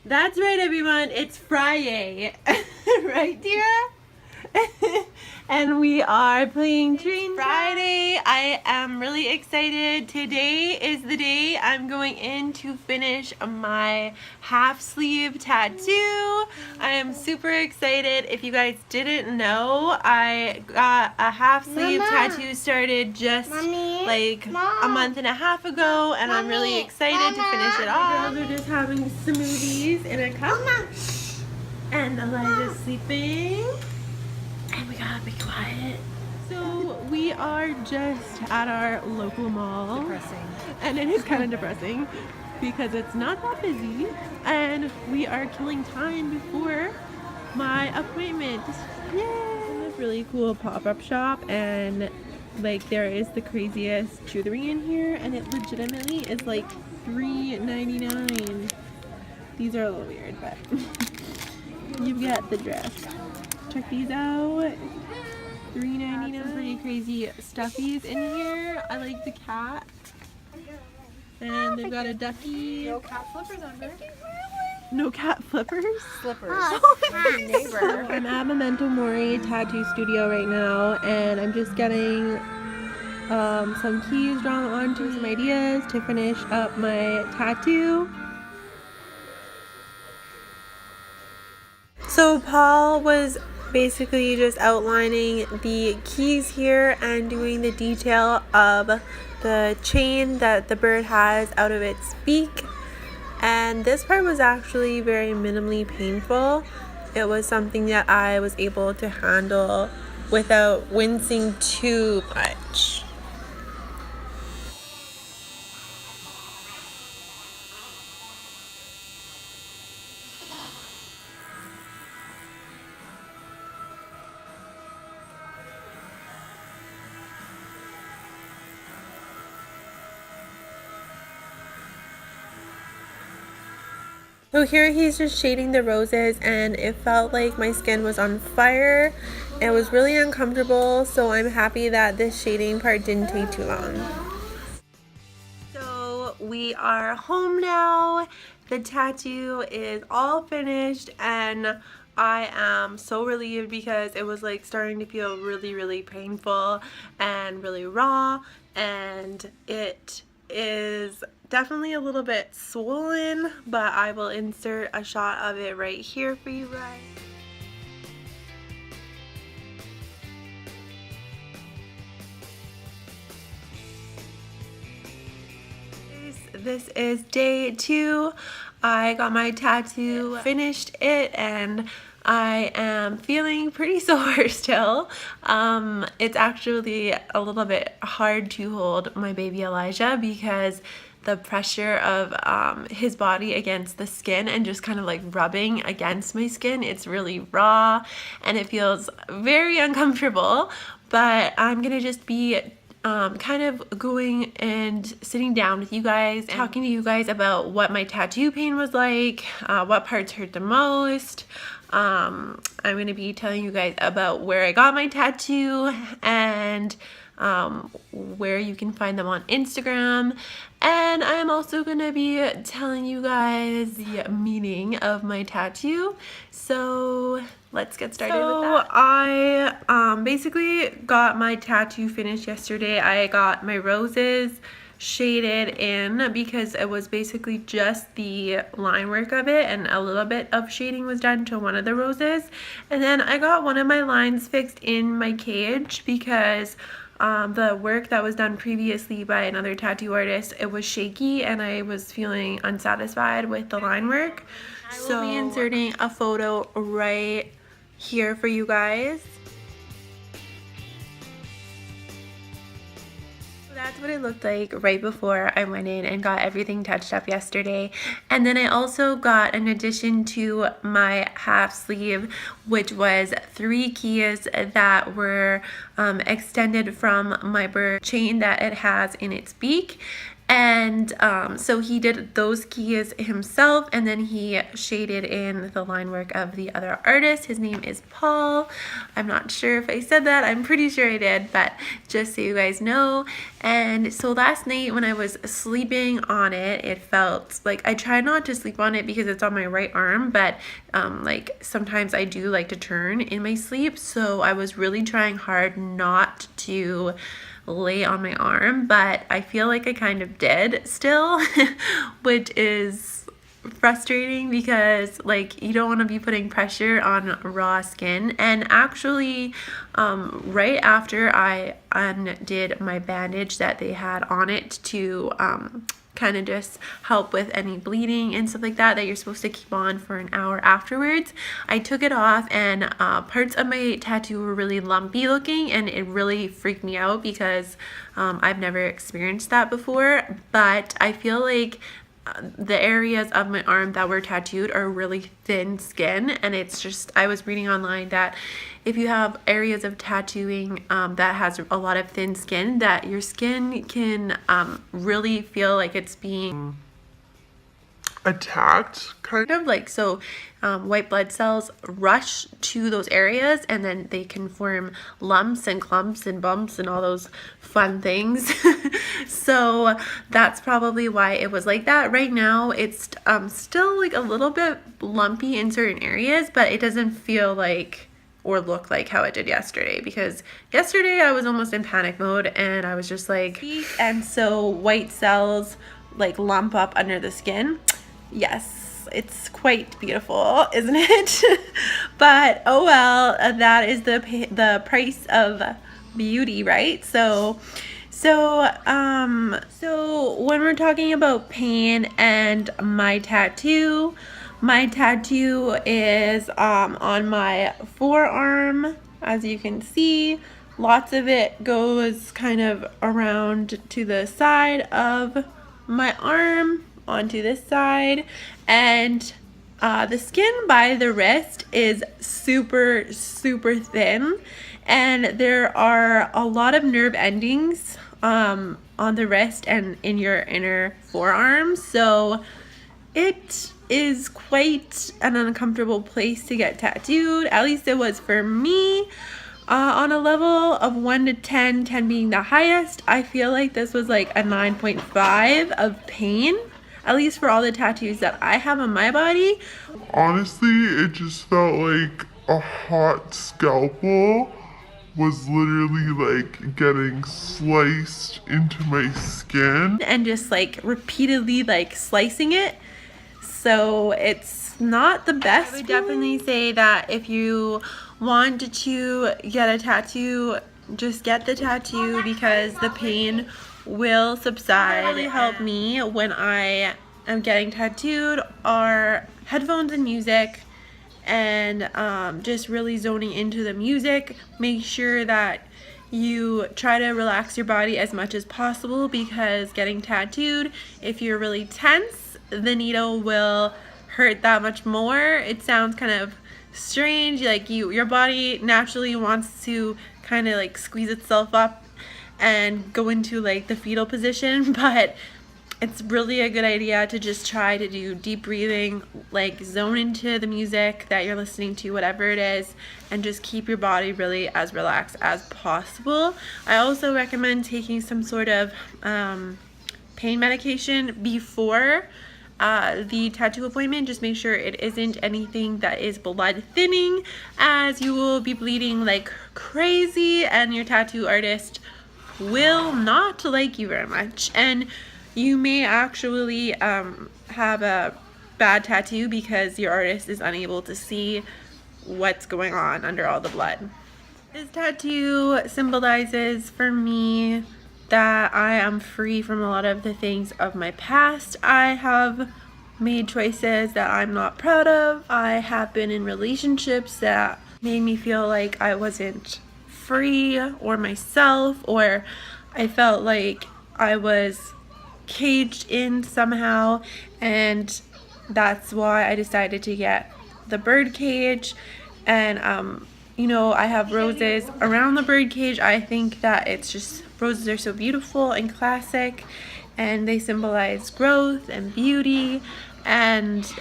That's right, everyone. It's Friday. Right, dear? And we are playing Train Friday. I am really excited. Today is the day I'm going in to finish my half sleeve tattoo. I am super excited. If you guys didn't know, I got a half sleeve tattoo started just like a month and a half ago, and I'm really excited to finish it off. The girls are just having smoothies in a cup, and Elijah's sleeping. And we gotta be quiet. So we are just at our local mall. Depressing. And it is kind of depressing because it's not that busy. And we are killing time before my appointment. Yay! In this really cool pop-up shop, and like there is the craziest jewelry in here, and it legitimately is like $3.99. These are a little weird, but you've got the dress. Check these out. $3.99. Pretty crazy stuffies in here. I like the cat. And they've got a ducky. No cat flippers under. No cat flippers? Slippers. So I'm at Memento Mori tattoo studio right now, and I'm just getting some keys drawn onto some ideas to finish up my tattoo. So Paul was basically just outlining the keys here and doing the detail of the chain that the bird has out of its beak, and this part was actually very minimally painful. It was something that I was able to handle without wincing too much. So here he's just shading the roses, and it felt like my skin was on fire. It was really uncomfortable, so I'm happy that this shading part didn't take too long. So we are home now. The tattoo is all finished, and I am so relieved because it was like starting to feel really painful and really raw, and it is definitely a little bit swollen, but I will insert a shot of it right here for you guys. This is day 2. I got my tattoo, finished it, and I am feeling pretty sore still. It's actually a little bit hard to hold my baby Elijah because the pressure of his body against the skin and just kind of like rubbing against my skin, it's really raw and it feels very uncomfortable, but I'm gonna just be kind of going and sitting down with you guys and talking to you guys about what my tattoo pain was like, what parts hurt the most. I'm going to be telling you guys about where I got my tattoo and where you can find them on Instagram, and I'm also going to be telling you guys the meaning of my tattoo. So let's get started with that. I basically got my tattoo finished yesterday. I got my roses shaded in because it was basically just the line work of it, and a little bit of shading was done to one of the roses, and then I got one of my lines fixed in my cage because the work that was done previously by another tattoo artist, it was shaky and I was feeling unsatisfied with the line work. So I will be inserting a photo right here for you guys. That's what it looked like right before I went in and got everything touched up yesterday. And then I also got an addition to my half sleeve, which was 3 keys that were extended from my bird chain that it has in its beak. And so he did those keys himself, and then he shaded in the line work of the other artist. His name is Paul. I'm not sure if I said that. I'm pretty sure I did, but just so you guys know. And so last night when I was sleeping on it, it felt like I try not to sleep on it because it's on my right arm, but like sometimes I do like to turn in my sleep. So I was really trying hard not to lay on my arm, but I feel like I kind of did still, which is frustrating because like you don't want to be putting pressure on raw skin. And actually right after I undid my bandage that they had on it to kind of just help with any bleeding and stuff like that you're supposed to keep on for an hour afterwards, I took it off, and parts of my tattoo were really lumpy looking, and it really freaked me out because I've never experienced that before. But I feel like the areas of my arm that were tattooed are really thin skin, and it's just, I was reading online that if you have areas of tattooing that has a lot of thin skin, that your skin can really feel like it's being attacked, kind of like. So white blood cells rush to those areas, and then they can form lumps and clumps and bumps and all those fun things. So that's probably why it was like that. Right now it's still like a little bit lumpy in certain areas, but it doesn't feel like or look like how it did yesterday, because yesterday I was almost in panic mode and I was just like, and so white cells like lump up under the skin. Yes, it's quite beautiful, isn't it? But oh well, that is the price of beauty, right? So when we're talking about pain and my tattoo is on my forearm, as you can see. Lots of it goes kind of around to the side of my arm, onto this side, and the skin by the wrist is super thin, and there are a lot of nerve endings on the wrist and in your inner forearm, so it is quite an uncomfortable place to get tattooed. At least it was for me. On a level of 1 to 10, 10 being the highest, I feel like this was like a 9.5 of pain, at least for all the tattoos that I have on my body. Honestly, it just felt like a hot scalpel was literally like getting sliced into my skin, and just like repeatedly like slicing it. So it's not the best. I would definitely say that if you want to get a tattoo, just get the tattoo, because the pain will subside. What really helped me when I am getting tattooed are headphones and music, and just really zoning into the music. Make sure that you try to relax your body as much as possible, because getting tattooed, if you're really tense, the needle will hurt that much more. It sounds kind of strange, like your body naturally wants to kind of like squeeze itself up and go into like the fetal position, but it's really a good idea to just try to do deep breathing, like zone into the music that you're listening to, whatever it is, and just keep your body really as relaxed as possible. I also recommend taking some sort of pain medication before the tattoo appointment. Just make sure it isn't anything that is blood thinning, as you will be bleeding like crazy and your tattoo artist will not like you very much, and you may actually have a bad tattoo because your artist is unable to see what's going on under all the blood. This tattoo symbolizes for me that I am free from a lot of the things of my past. I have made choices that I'm not proud of. I have been in relationships that made me feel like I wasn't free or myself, or I felt like I was caged in somehow, and that's why I decided to get the bird cage. And you know, I have roses around the bird cage. I think that it's just, roses are so beautiful and classic, and they symbolize growth and beauty and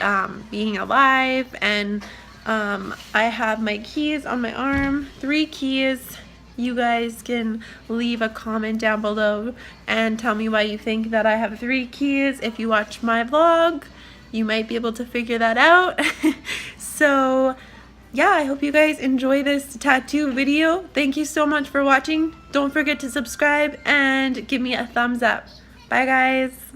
being alive. And I have my keys on my arm, 3 keys. You guys can leave a comment down below and tell me why you think that I have 3 keys. If you watch my vlog, you might be able to figure that out. So yeah, I hope you guys enjoy this tattoo video. Thank you so much for watching. Don't forget to subscribe and give me a thumbs up. Bye guys.